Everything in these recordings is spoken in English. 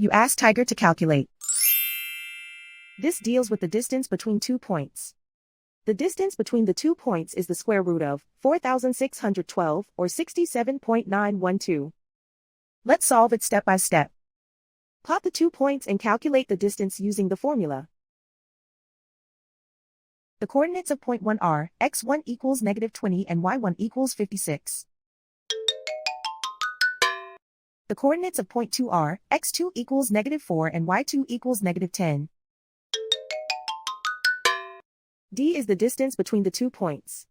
You ask Tiger to calculate. This deals with the distance between 2 points. The distance between the 2 points is the square root of 4,612 or 67.912. Let's solve it step by step. Plot the 2 points and calculate the distance using the formula. The coordinates of point 1 are x1 equals -20 and y1 equals 56. The coordinates of point 2 are x2 equals -4 and y2 equals -10. D is the distance between the 2 points.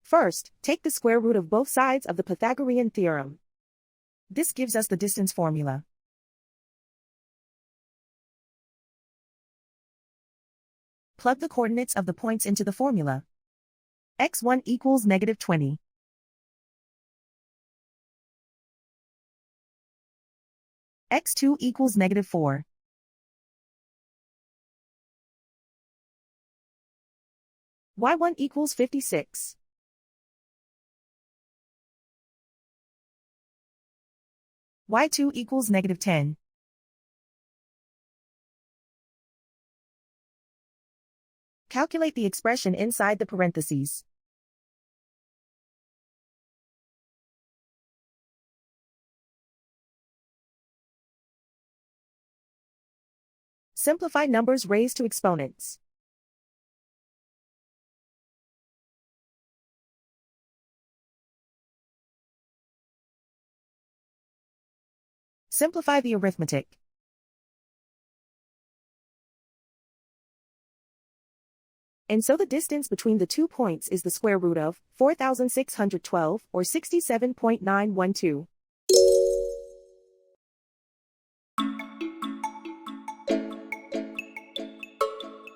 First, take the square root of both sides of the Pythagorean theorem. This gives us the distance formula. Plug the coordinates of the points into the formula. x1 equals -20. x2 equals -4. y1 equals 56. y2 equals -10. Calculate the expression inside the parentheses. Simplify numbers raised to exponents. Simplify the arithmetic. And so the distance between the 2 points is the square root of 4,612 or 67.912.